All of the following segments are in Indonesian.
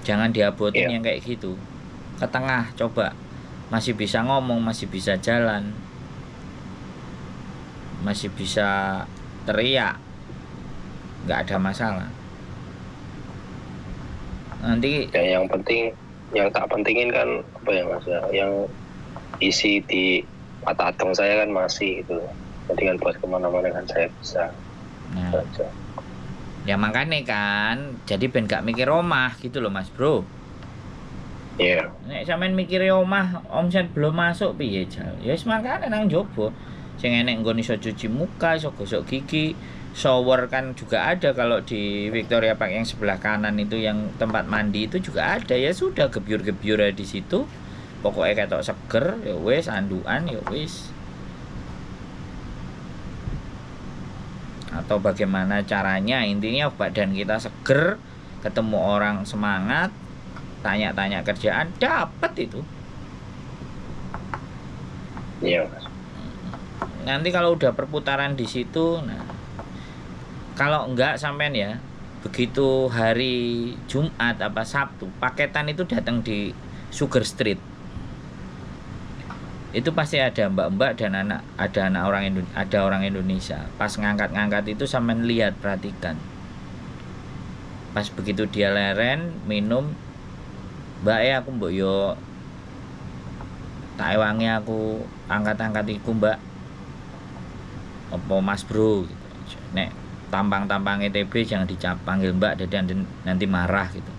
Jangan diabotin Iya. yang kayak gitu. Ke tengah coba. Masih bisa ngomong, masih bisa jalan, masih bisa teriak, nggak ada masalah. Nanti Ya, yang penting, yang tak pentingin kan apa ya Mas ya, yang isi di mata atong saya kan masih itu. Jadi kan buat kemana-mana kan saya bisa. Itu nah, aja. ya makanya kan, jadi ben gak mikir omah gitu loh Mas Bro. Iya. Nek sampean mikir omah, omset belum masuk piye jal. Ya wis makane nang jowo. Sing enek nggon iso cuci muka, iso gosok gigi, shower kan juga ada kalau di Victoria Park yang sebelah kanan itu yang tempat mandi itu juga ada. Ya sudah gebyur-gebyur aja di situ. Pokoknya ketok seger, ya wis anduan ya wis. Atau bagaimana caranya, intinya badan kita seger, ketemu orang semangat, tanya-tanya kerjaan dapat itu. Iya Mas. Nanti kalau udah perputaran di situ, nah kalau enggak sampean ya, begitu hari Jumat apa Sabtu paketan itu datang di Sugar Street, itu pasti ada mbak-mbak dan anak orang Indonesia. Pas ngangkat-ngangkat itu sampean lihat, perhatikan, pas begitu dia leren minum, mbak aku mbok yo tak ewangi aku angkat-angkat iku mbak, apa Mas Bro gitu. Nek tampang-tampang ETB jangan panggil mbak, jadi nanti marah gitu.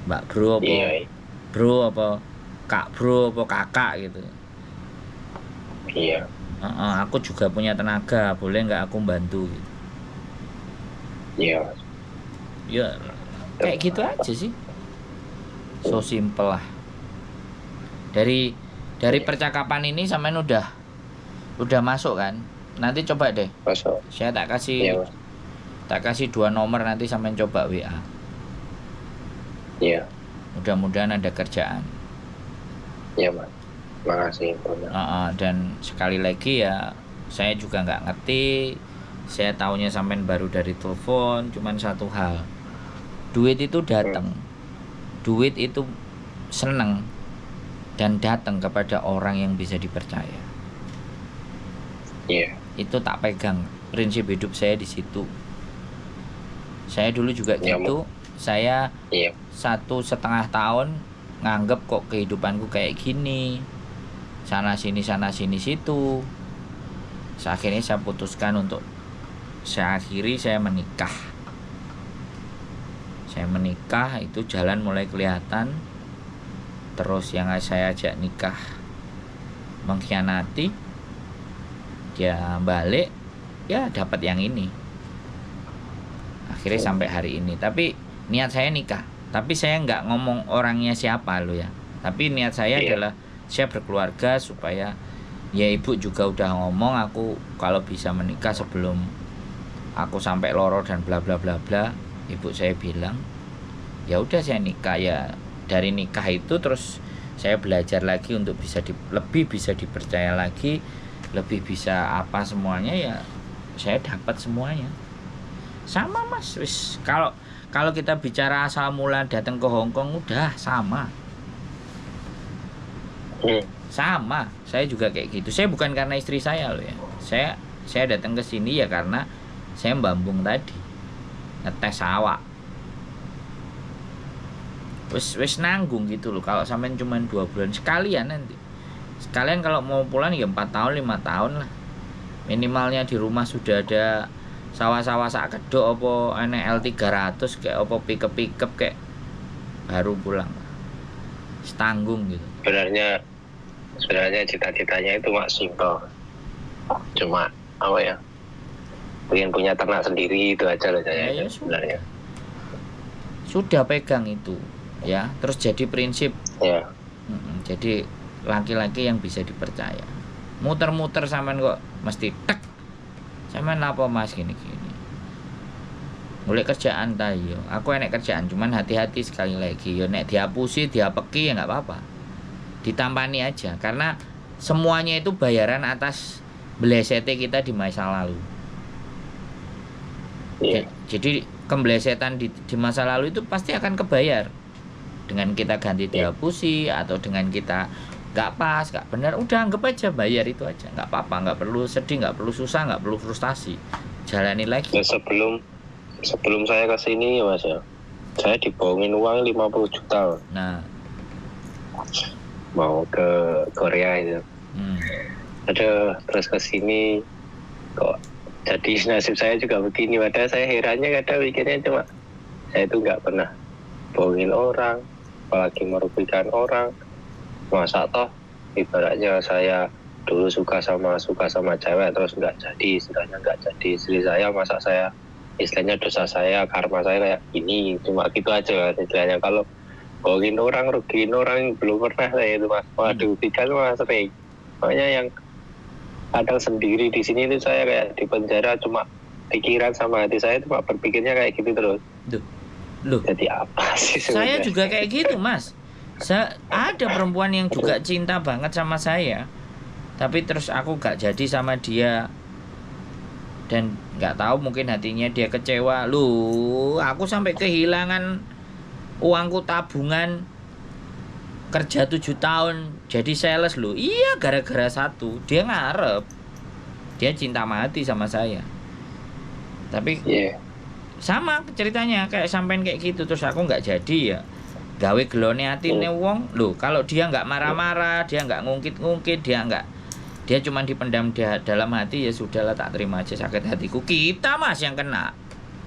Mbak Bro apa Iya. bro apa kak bro apa kakak gitu. Iya. Aku juga punya tenaga, boleh nggak aku bantu gitu. Iya Mas. Ya kayak gitu aja sih, so simple lah. Dari Iya. percakapan ini sampean udah masuk kan. Nanti coba deh, Masuk. saya Iya Mas. tak kasih 2 nomor, nanti sampean coba WA. Iya. Mudah-mudahan ada kerjaan. Iya Mas. Makasih infonya. Dan sekali lagi ya, saya juga nggak ngerti. Saya taunya sampean baru dari telepon. Cuman satu hal, duit itu Hmm. datang, duit itu seneng dan datang kepada orang yang bisa dipercaya. Iya. Itu tak pegang, prinsip hidup saya di situ. Saya dulu juga Iya Mas. gitu. Saya Iya. 1,5 tahun nganggep kok kehidupanku kayak gini, sana sini situ. Akhirnya saya akhiri saya menikah. Saya menikah, itu jalan mulai kelihatan. Terus yang saya ajak nikah mengkhianati, dia balik, ya dapat yang ini. Akhirnya sampai hari ini. Tapi niat saya nikah. Tapi saya nggak ngomong orangnya siapa lo ya. Tapi niat saya Iya. adalah saya berkeluarga supaya, ya ibu juga udah ngomong aku kalau bisa menikah sebelum aku sampai loro dan bla bla bla bla. Ibu saya bilang, ya udah saya nikah ya. Dari nikah itu terus saya belajar lagi untuk lebih bisa dipercaya lagi, lebih bisa apa semuanya ya. Saya dapat semuanya. Sama Mas, wis kalau kalau kita bicara asal mula datang ke Hong Kong udah sama. Hmm. Sama, saya juga kayak gitu. Saya bukan karena istri saya loh ya. Saya datang ke sini ya karena saya mbambung tadi, ngetes awak. Wis nanggung gitu loh. Kalau sampean cuma 2 bulan sekalian nanti. Sekalian kalau mau pulang ya 4 tahun 5 tahun lah. Minimalnya di rumah sudah ada sawah-sawah sak kedok apa enek L300 kayak apa pikep kayak, baru pulang. Setanggung gitu. Sebenarnya cita-citanya itu mak simpel. Cuma apa ya? Pengen punya ternak sendiri itu aja lah saya Ya sebenarnya. sudah pegang itu ya, terus jadi prinsip. Ya. Jadi laki-laki yang bisa dipercaya. Muter-muter sampean kok mesti tek. Sampean apa Mas gini-gini. Mulai kerjaan ta yo. Aku enek kerjaan, cuman hati-hati sekali lagi. Yo nek dihapusi, diapeki ya nggak apa-apa. Ditampani aja karena semuanya itu bayaran atas belesete kita di masa lalu. Iya. Jadi kemblesetan di masa lalu itu pasti akan kebayar dengan kita ganti dihapusi atau dengan kita nggak pas, nggak benar, udah anggap aja bayar itu aja, nggak apa-apa, nggak perlu sedih, nggak perlu susah, nggak perlu frustasi, jalani lagi. Ya, sebelum saya ke sini Mas ya, saya dibohongin uang 50 juta Nah, mau ke Korea itu. Ada terus ke sini kok jadi nasib saya juga begini. Padahal saya herannya kadang mikirnya cuma saya itu nggak pernah bohongin orang, apalagi merugikan orang. Masa toh ibaratnya saya dulu suka sama cewek terus nggak jadi, istilahnya nggak jadi istri saya, masa saya istilahnya dosa saya, karma saya kayak gini, cuma gitu aja istilahnya. Kalau bohongin orang, rugiin orang belum pernah saya itu Mas. Waduh, tiga Mas sering. Makanya yang kadang sendiri di sini itu saya kayak di penjara, cuma pikiran sama hati saya cuma berpikirnya kayak gitu terus. Loh. Jadi apa sih sebenarnya? Saya juga kayak gitu, Mas. Ada perempuan yang juga cinta banget sama saya, tapi terus aku gak jadi sama dia, dan gak tahu mungkin hatinya dia kecewa. Loh, aku sampai kehilangan uangku tabungan kerja 7 tahun jadi sales loh. Iya, gara-gara satu, dia ngarep, dia cinta mati sama saya, tapi sama ceritanya kayak sampean kayak gitu, terus aku nggak jadi ya gawe gelone atine wong. Loh, kalau dia nggak marah-marah, dia nggak ngungkit-ngungkit, dia cuma dipendam dalam hati, ya sudahlah, tak terima aja sakit hatiku. Kita Mas yang kena.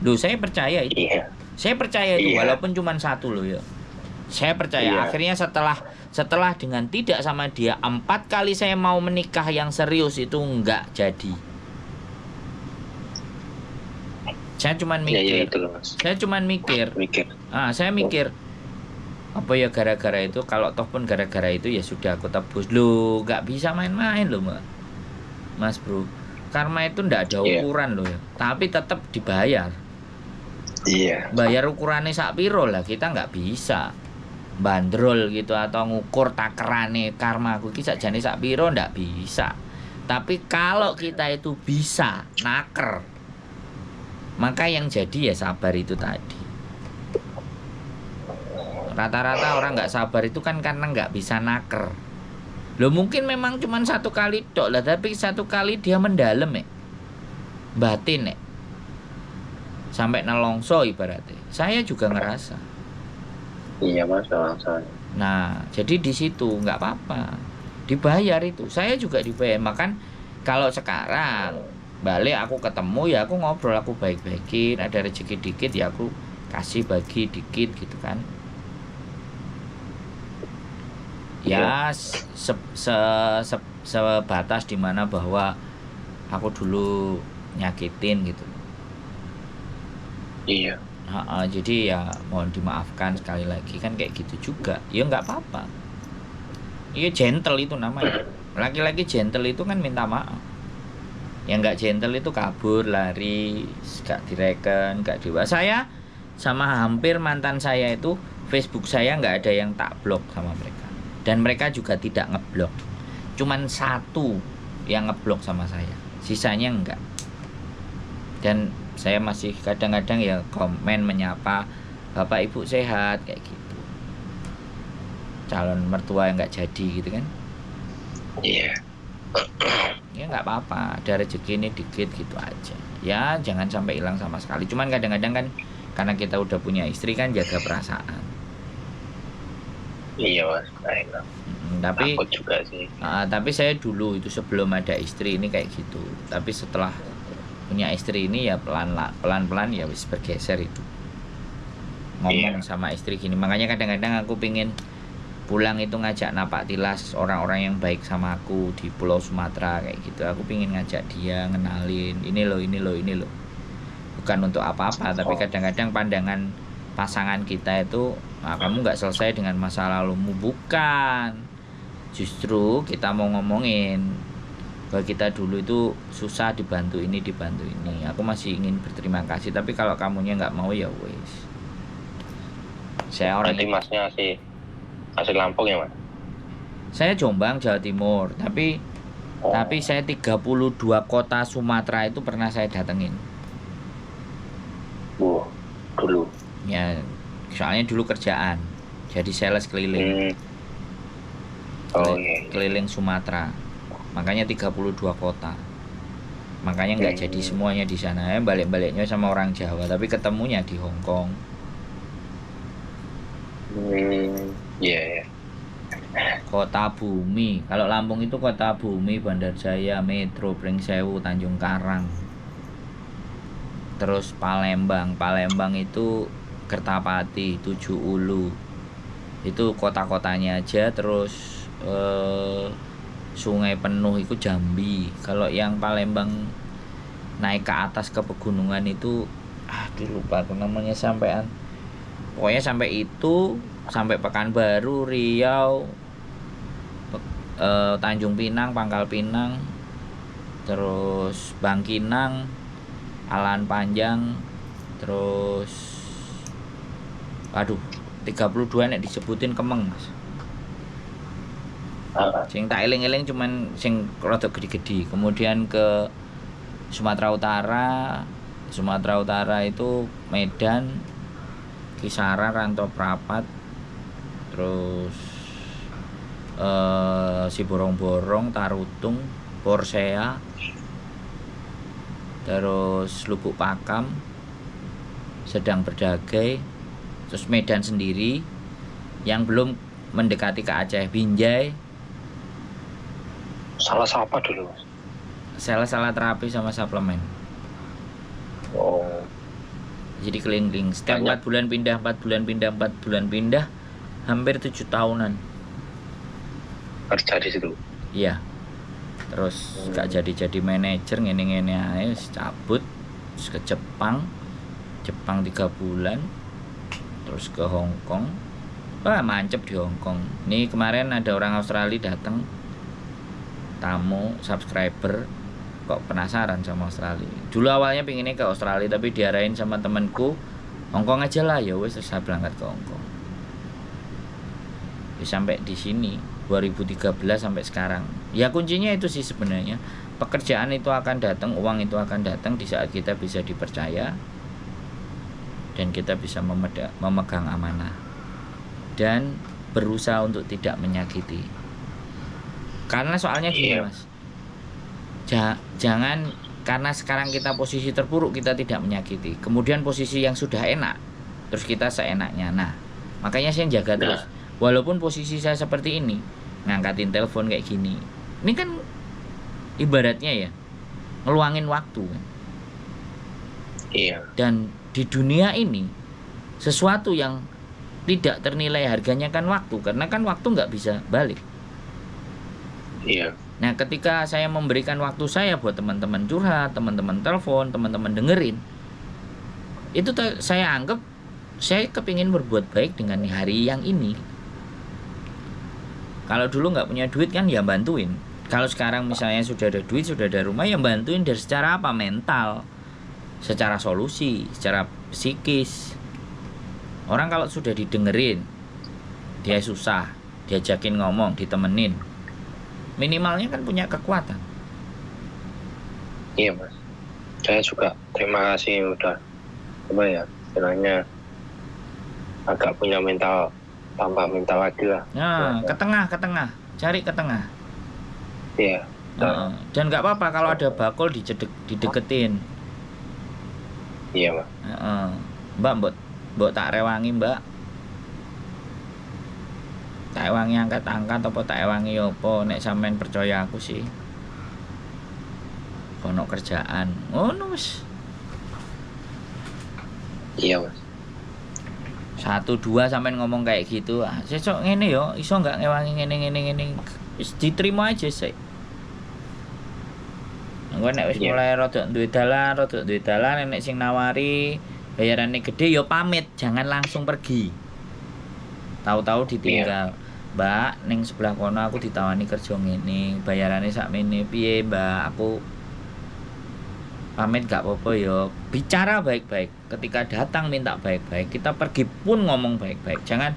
Loh, saya percaya itu. Saya percaya itu walaupun cuma satu loh ya. Saya percaya akhirnya setelah dengan tidak sama dia 4 kali saya mau menikah yang serius itu nggak jadi. Saya cuman mikir. Saya mikir apa ya, gara-gara itu, kalau toh pun gara-gara itu ya sudah aku tebus. Loh, nggak bisa main-main loh Mas Bro. Karma itu ndak ada ukuran loh ya, tapi tetap dibayar. Bayar ukurannya sak piro lah, kita nggak bisa bandrol gitu atau ngukur takerane karma aku ki sakjane sak piro, ndak bisa. Tapi kalau kita itu bisa naker, maka yang jadi ya sabar itu tadi. Rata-rata orang nggak sabar itu kan karena nggak bisa naker. Loh, mungkin memang cuma 1 kali tok lah, tapi 1 kali dia mendalam batin sampai nelongso ibaratnya. Saya juga ngerasa. Iya Mas, saya. Nah, jadi di situ nggak apa-apa, dibayar itu. Saya juga dibayar. Makan kalau sekarang balik aku ketemu ya aku ngobrol, aku baik-baikin, ada rezeki dikit ya aku kasih bagi dikit gitu kan. Ya sebatas dimana bahwa aku dulu nyakitin gitu. Jadi ya mohon dimaafkan sekali lagi kan, kayak gitu juga. Ya nggak apa-apa. Iya, gentle itu namanya. Laki-laki gentle itu kan minta maaf. Yang nggak gentle itu kabur, lari, gak direken, gak dewa. Saya sama hampir mantan saya itu Facebook saya nggak ada yang tak blok sama mereka. Dan mereka juga tidak ngeblok. Cuman 1 yang ngeblok sama saya, sisanya enggak. Dan saya masih kadang-kadang ya komen menyapa, Bapak Ibu sehat, kayak gitu. Calon mertua yang enggak jadi gitu kan. Ya nggak apa-apa, ada rezeki ini dikit gitu aja. Ya jangan sampai hilang sama sekali. Cuman kadang-kadang kan karena kita udah punya istri kan, jaga perasaan. Iya Mas, tapi takut juga sih. Tapi saya dulu itu sebelum ada istri ini kayak gitu. Tapi setelah punya istri ini ya pelan-pelan ya wis bergeser itu. Ngomong sama istri gini. Makanya kadang-kadang aku pingin pulang itu ngajak napak tilas orang-orang yang baik sama aku di Pulau Sumatera kayak gitu. Aku pingin ngajak dia, ngenalin ini loh. Bukan untuk apa-apa, tapi kadang-kadang pandangan pasangan kita itu, kamu nggak selesai dengan masa lalumu. Bukan, justru kita mau ngomongin bahwa kita dulu itu susah, dibantu ini. Aku masih ingin berterima kasih, tapi kalau kamunya nggak mau ya wes. Saya orang Berarti Masnya asli Lampung ya Mas? Saya Jombang, Jawa Timur, tapi saya 32 kota Sumatera itu pernah saya datengin. soalnya dulu kerjaan jadi sales keliling. Keliling Sumatera, makanya 32 kota, makanya nggak jadi semuanya di sana. Balik-baliknya sama orang Jawa, tapi ketemunya di Hong Kong. Kota bumi, kalau Lampung itu kota bumi, Bandar Jaya, Metro, Pringsewu, Tanjung Karang. Terus Palembang itu Kertapati, Tujuh Ulu, itu kota-kotanya aja. Terus sungai penuh itu Jambi. Kalau yang Palembang naik ke atas ke pegunungan itu lupa aku namanya sampean. Pokoknya sampai itu, sampai Pekanbaru, Riau, Tanjung Pinang, Pangkal Pinang, terus Bangkinang, Alan Panjang, terus 32 nek disebutin kemeng, Mas. Sing tak eling-eling cuman sing rada gede-gede. Kemudian ke Sumatera Utara itu Medan, Kisara, Rantau Prapat, terus Siborong-Borong, Tarutung, Porsea, terus Lubuk Pakam, Sedang Berdagai, terus Medan sendiri, yang belum mendekati ke Aceh, Binjai. Salah apa dulu, Mas? Salah terapi sama suplemen. Jadi keliling-keliling setiap 4 bulan pindah, hampir 7 tahunan kerja di situ. Iya. Terus gak jadi manajer, ngene-ngene ae, cabut terus ke Jepang 3 bulan, terus ke Hong Kong. Mancep di Hong Kong. Nih kemarin ada orang Australia datang, tamu subscriber, kok penasaran sama Australia. Dulu awalnya pinginnya ke Australia, tapi diarahin sama temanku, Hong Kong aja lah. Ya wes, saya berangkat ke Hong Kong. Sampai di sini 2013 sampai sekarang. Ya kuncinya itu sih sebenarnya. Pekerjaan itu akan datang, uang itu akan datang di saat kita bisa dipercaya dan kita bisa memegang amanah dan berusaha untuk tidak menyakiti. Karena soalnya gini, Mas. Jangan karena sekarang kita posisi terpuruk kita tidak menyakiti. Kemudian posisi yang sudah enak terus kita seenaknya. Nah, makanya saya jaga terus. Walaupun posisi saya seperti ini, ngangkatin telepon kayak gini. Ini kan ibaratnya ya ngeluangin waktu kan. Iya. Dan di dunia ini sesuatu yang tidak ternilai harganya kan waktu, karena kan waktu nggak bisa balik. Iya. Nah, ketika saya memberikan waktu saya buat teman-teman curhat, teman-teman telepon, teman-teman dengerin, itu saya anggap saya kepingin berbuat baik dengan hari yang ini. Kalau dulu nggak punya duit kan ya bantuin. Kalau sekarang misalnya sudah ada duit, sudah ada rumah, ya bantuin dari secara apa? Mental, secara solusi, secara psikis. Orang kalau sudah didengerin, dia susah, diajakin ngomong, ditemenin, minimalnya kan punya kekuatan. Iya, Mas. Saya juga terima kasih udah istilahnya agak punya mental, tambah mental lagi lah. Nah, ke tengah, cari ke tengah. Iya. Dan nggak apa-apa kalau ada bakul dideketin. Iya, Mas. Mbak tak rewangi, Mbak. Tak ewangi angkat-angkat apa tak ewangi apa, nek sampean percaya aku sih. Kono kerjaan. Ngono wis. Iya, Mas. 1-2 sampean ngomong kayak gitu. Sesuk ngene yo, iso enggak ngewangi ngene. Wis diterima aja sih. Engko nek wis mulai rada duwe dalan, nek sing nawari bayarane gede yo pamit, jangan langsung pergi. Tahu-tahu ditinggal. Mbak, ning sebelah kono aku ditawani kerja ngene, bayarane sakmene piye, Mbak? Aku pamit gak apa-apa ya. Bicara baik-baik. Ketika datang minta baik-baik. Kita pergi pun ngomong baik-baik. Jangan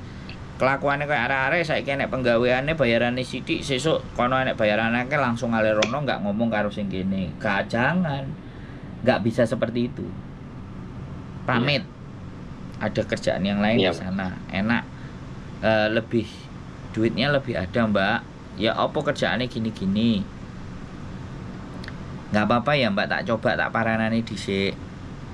kelakuannya kayak arek-arek saiki nek penggaweane bayarane sithik, sesuk kono nek bayarane akeh langsung ngalerono gak ngomong karo sing kene. Jangan. Gak bisa seperti itu. Pamit. ada kerjaan yang lain di sana enak, lebih duitnya lebih ada mbak, ya apa kerjaannya gini-gini, nggak apa-apa ya mbak, tak coba tak paranani dhisik,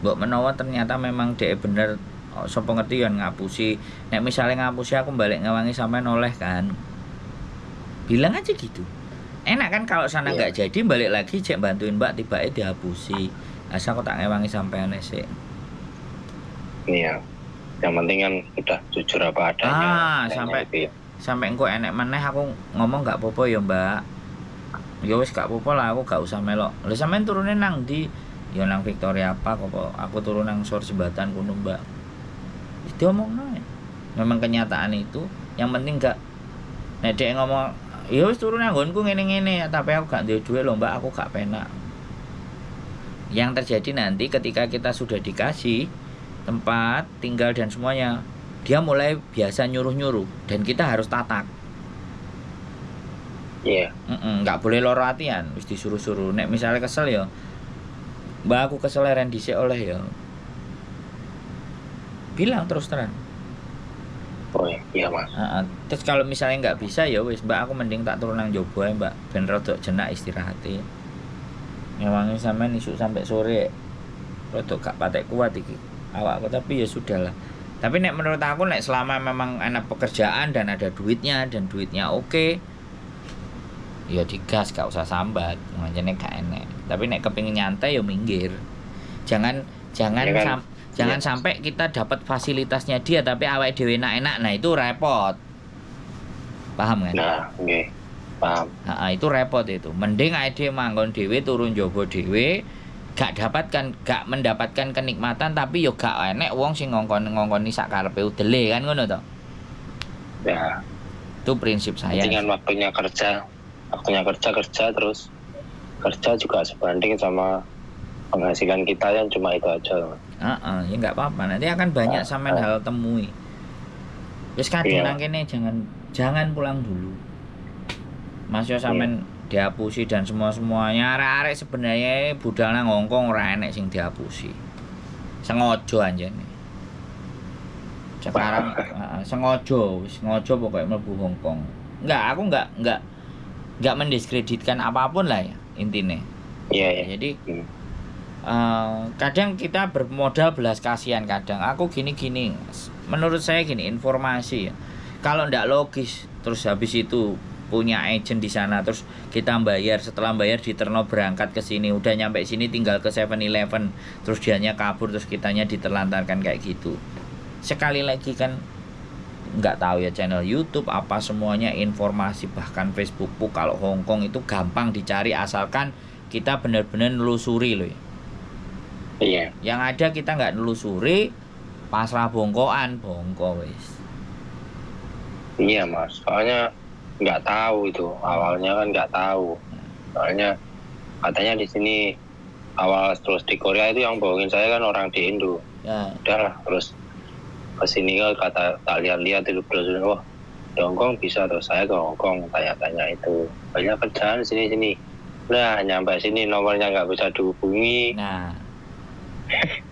mbok menawa ternyata memang dhek bener sapa ngerti ya ngapusi, nek misalnya ngapusi aku balik ngewangi sampai noleh kan, bilang aja gitu. Enak kan kalau sana nggak jadi balik lagi cek bantuin mbak tiba-tiba dihapusi, asal aku tak ngewangi sampean sik. Iya. Yang penting kan udah jujur apa adanya. Sampai engko enek meneh aku ngomong nggak apa-apa ya mbak. Ya wis gak apa-apa lah, aku gak usah melok. Lah sampean turune nang ndi? Ya nang Victoria Park apa aku turun nang Sor Jembatan kono mbak. Itu omongno. Memang kenyataan itu, yang penting gak nek dhek ngomong ya wis turun nang nggonku ngene-ngene, tapi aku gak duwe duit lho mbak, aku gak penak. Yang terjadi nanti ketika kita sudah dikasih tempat tinggal dan semuanya, dia mulai biasa nyuruh-nyuruh dan kita harus tatak. Iya. Nggak boleh loro hatian, wis disuruh-suruh. Nek misalnya kesel ya, mbak aku kesel ren dhisik oleh ya. Bilang terus terang. Oh iya mas. Terus kalau misalnya nggak bisa ya wis mbak, aku mending tak turun nang jobo ae mbak, ben rodok jenak istirahate. Ngewangi sampean isuk sampai sore, rodok gak patek kuat iki awakku, tapi ya sudahlah. Tapi nek menurut aku nek selama memang enak pekerjaan dan ada duitnya dan duitnya oke, ya digas, gak usah sambat, makanya gak enek. Tapi nek kepingin nyantai ya minggir. Jangan ya kan? Jangan sampai kita dapat fasilitasnya dia tapi awake dhewe enak-enak, nah itu repot. Paham kan? Nah, nggih. Paham. Itu repot itu. Mending awake dhewe manggon dhewe, turun jobo dhewe, gak mendapatkan kenikmatan tapi yo gak enek wong sing ngongkoni sakarepe udele kan ngono to. Ya. Itu prinsip saya. Dengan waktunya kerja terus kerja juga sebanding sama penghasilan kita yang cuma itu aja. Ya nggak apa-apa, nanti akan banyak sampean hal temui. Wis kadung nang kene jangan pulang dulu. Mas yo sampean dihapusi dan semuanya arek-arek sebenarnya budal nang Hongkong ora enek sing dihapusi. Sengaja anjene. Sekarang sengaja pokoknya mlebu Hongkong. Aku enggak mendiskreditkan apapun lah ya intinya. Iya. Jadi kadang kita bermodal belas kasihan, kadang aku gini menurut saya gini, informasi ya kalau ndak logis terus habis itu punya agent di sana terus kita bayar, setelah bayar diterno berangkat ke sini, udah nyampe sini tinggal ke 7-Eleven terus dianya kabur terus kitanya diterlantarkan kayak gitu. Sekali lagi kan nggak tahu ya channel YouTube apa semuanya informasi, bahkan Facebook kalau Hongkong itu gampang dicari asalkan kita benar-benar nelusuri loh ya. Iya. Yang ada kita nggak nelusuri, pasrah bongkoan, bongko wis. Iya mas, soalnya nggak tahu itu awalnya kan nggak tahu. Soalnya katanya di sini awal terus di Korea itu yang bohongin saya kan orang di Indo. Ya. Udahlah terus kesini kan kata tak lihat itu terus wah di Hongkong bisa, terus saya ke Hongkong tanya-tanya itu banyak kerjaan sini. Nah nyampe sini nomornya nggak bisa dihubungi. Nah.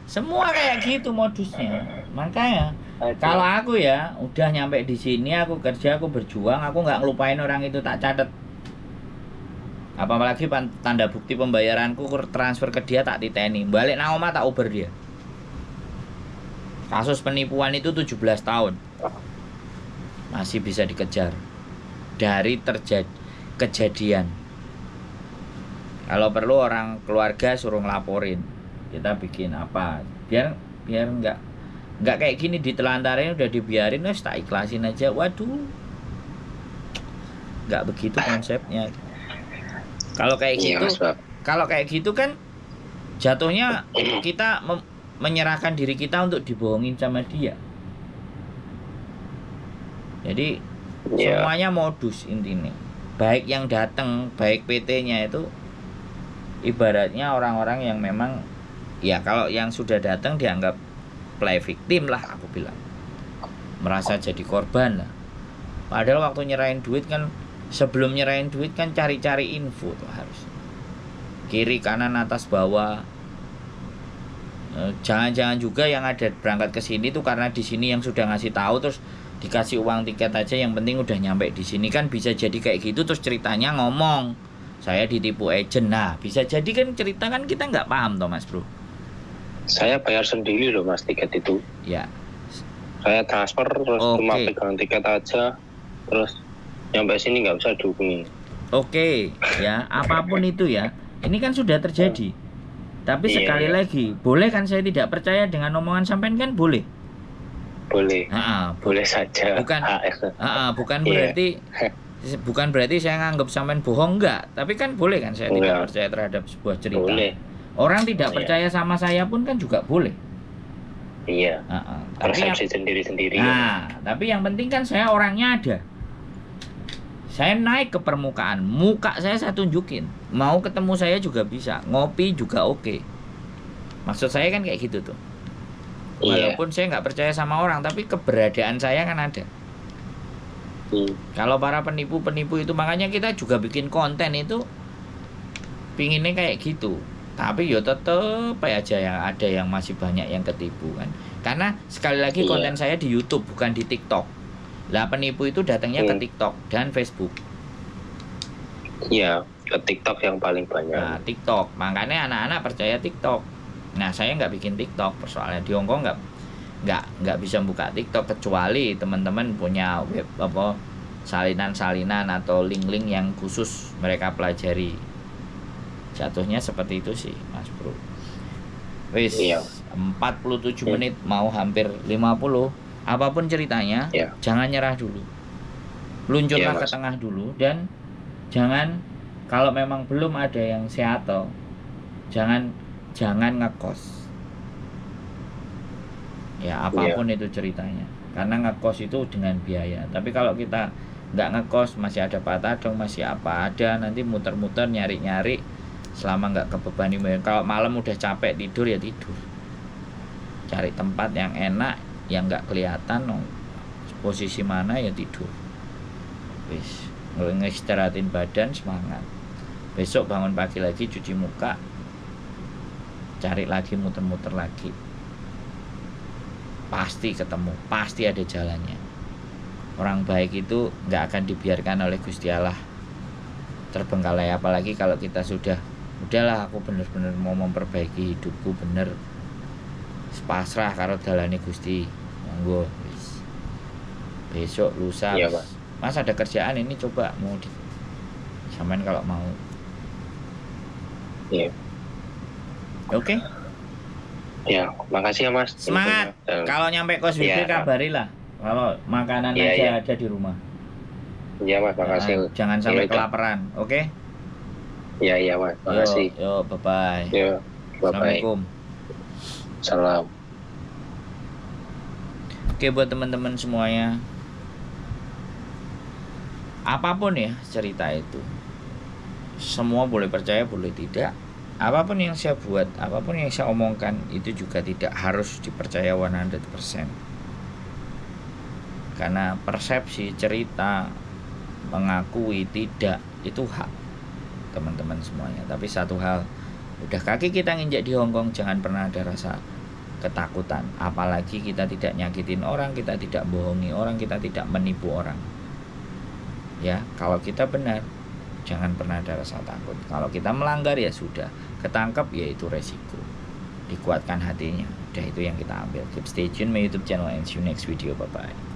Semua kayak gitu modusnya. Makanya kalau aku ya udah nyampe di sini, aku kerja, aku berjuang, aku nggak ngelupain orang itu, tak catat. Apalagi tanda bukti pembayaranku transfer ke dia tak titeni. Balik nang omah tak uber dia. Kasus penipuan itu 17 tahun. Masih bisa dikejar. Dari kejadian. Kalau perlu orang keluarga suruh ngelaporin. Kita bikin apa biar nggak kayak gini ditelantarin, udah dibiarin wes tak ikhlasin aja. Waduh, nggak begitu konsepnya. Kalau kayak gitu kan jatuhnya kita menyerahkan diri kita untuk dibohongin sama dia. Jadi semuanya modus intinya, baik yang datang baik PT-nya itu ibaratnya orang-orang yang memang ya kalau yang sudah datang dianggap play victim lah, aku bilang merasa jadi korban lah. Padahal waktu nyerahin duit kan, sebelum nyerahin duit kan cari-cari info tuh harus kiri kanan atas bawah, Jangan-jangan juga yang ada berangkat ke sini tuh karena di sini yang sudah ngasih tahu terus dikasih uang tiket aja, yang penting udah nyampe di sini, kan bisa jadi kayak gitu terus ceritanya ngomong saya ditipu agent. Nah bisa jadi kan cerita kan kita nggak paham toh Mas Bro. Saya bayar sendiri loh Mas tiket itu. Ya. Saya transfer terus cuma Oke. pegang tiket aja, terus nyampe sini nggak bisa dihubungi. Oke, ya apapun itu ya, ini kan sudah terjadi. Tapi Iya, sekali iya. lagi, boleh kan saya tidak percaya dengan omongan sampean kan boleh? Boleh, Bu- boleh saja. bukan, bukan Iya. berarti saya nganggap sampean bohong, enggak. Tapi kan boleh kan saya tidak Enggak. percaya terhadap sebuah cerita. Boleh. Orang tidak Iya. percaya sama saya pun kan juga boleh. Iya. Tapi yang, Persepsi sendiri-sendiri. tapi yang penting kan saya orangnya ada. Saya naik ke permukaan, muka saya tunjukin. Mau ketemu saya juga bisa, ngopi juga oke. Maksud saya kan kayak gitu tuh. Iya. Walaupun saya nggak percaya sama orang, tapi keberadaan saya kan ada. Kalau para penipu-penipu itu, makanya kita juga bikin konten itu pinginnya kayak gitu. Tapi ya tetep aja yang ada yang masih banyak yang ketipu kan. Karena sekali lagi Iya. konten saya di YouTube bukan di TikTok. Lah penipu itu datangnya ke TikTok dan Facebook. Iya, ke TikTok yang paling banyak. Nah, TikTok. Makanya anak-anak percaya TikTok. Nah, saya nggak bikin TikTok. Persoalannya di Hongkong nggak bisa buka TikTok kecuali teman-teman punya web apa salinan-salinan atau link-link yang khusus mereka pelajari. Jatuhnya seperti itu sih, Mas Bro. Wis, Iya. 47 menit mau hampir 50. Apapun ceritanya, Iya. jangan nyerah dulu. Luncurlah Iya, ke Mas. tengah dulu dan jangan, kalau memang belum ada yang seattle, jangan ngekos. Ya apapun itu ceritanya. Karena ngekos itu dengan biaya. Tapi kalau kita nggak ngekos, masih ada Pak Tadong, masih apa ada, nanti muter-muter nyari-nyari selama nggak kebebani. Kalau malam udah capek tidur ya tidur. Cari tempat yang enak, yang nggak kelihatan posisi mana ya tidur. Wis, ngistirahatin badan, semangat. Besok bangun pagi lagi, cuci muka, cari lagi, muter-muter lagi. Pasti ketemu, pasti ada jalannya. Orang baik itu nggak akan dibiarkan oleh Gusti Allah terbengkalai. Apalagi kalau kita udahlah aku bener-bener mau memperbaiki hidupku, bener pasrah karo dalane Gusti. Monggo wis. Besok lusa Iya, wis. Mas ada kerjaan ini, coba mau samain kalau mau. Iya. Oke. Ya, makasih ya Mas. Semangat. Kalau nyampe kos Iya. kabarilah. Kalau makanan Iya, aja iya. ada di rumah. Iya Mas, makasih. Jangan sampai Iya, kelaparan, oke? Iya Mas, makasih. Yo, bye-bye. Yo, bye-bye. Assalamualaikum. Salam. Oke, buat teman-teman semuanya, apapun ya cerita itu, semua boleh percaya, boleh tidak. Apapun yang saya buat, apapun yang saya omongkan, itu juga tidak harus dipercaya 100%. Karena persepsi cerita, mengakui tidak, itu hak teman-teman semuanya. Tapi satu hal, udah kaki kita nginjak di Hongkong, jangan pernah ada rasa ketakutan. Apalagi kita tidak nyakitin orang, kita tidak bohongi orang, kita tidak menipu orang. Ya, kalau kita benar, jangan pernah ada rasa takut. Kalau kita melanggar ya sudah, ketangkep ya itu resiko. Dikuatkan hatinya, udah itu yang kita ambil. Keep stay tune my YouTube channel and see you next video. Bye bye.